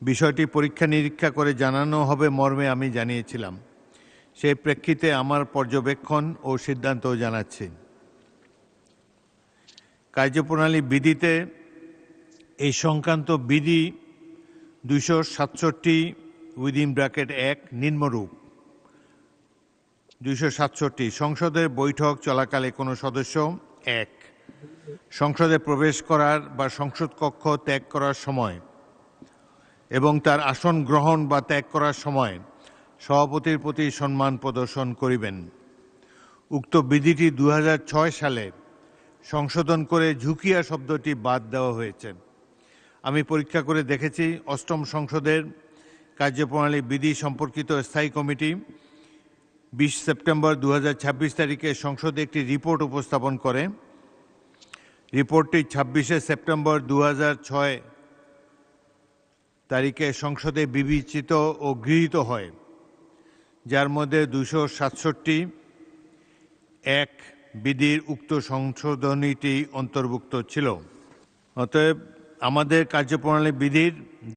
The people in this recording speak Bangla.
বিষয়টি পরীক্ষা নিরীক্ষা করে জানানো হবে মর্মে আমি জানিয়েছিলাম। সেই প্রেক্ষিতে আমার পর্যবেক্ষণ ও সিদ্ধান্ত জানাচ্ছি। কার্যপ্রণালী বিধিতে এই সংক্রান্ত বিধি 267(1) নিম্নরূপ। 267 সংসদের বৈঠক চলাকালে কোনো সদস্য 1 সংসদে প্রবেশ করার বা সংসদ কক্ষ ত্যাগ করার সময় এবং তার আসন গ্রহণ বা ত্যাগ করার সময় সভাপতির প্রতি সম্মান প্রদর্শন করিবেন। উক্ত বিধিটি 2006 সালে সংশোধন করে ঝুঁকিয়া শব্দটি বাদ দেওয়া হয়েছে। আমি পরীক্ষা করে দেখেছি, অষ্টম সংসদের কার্যপ্রণালী বিধি সম্পর্কিত স্থায়ী কমিটি 20 সেপ্টেম্বর 2026 তারিখে সংসদে একটি রিপোর্ট উপস্থাপন করে। রিপোর্টটি 26 সেপ্টেম্বর 2006 তারিখে সংসদে বিবেচিত ও গৃহীত হয়, যার মধ্যে 267(1) বিধির উক্ত সংশোধনীটি অন্তর্ভুক্ত ছিল। অতএব আমাদের কার্যপ্রণালী বিধির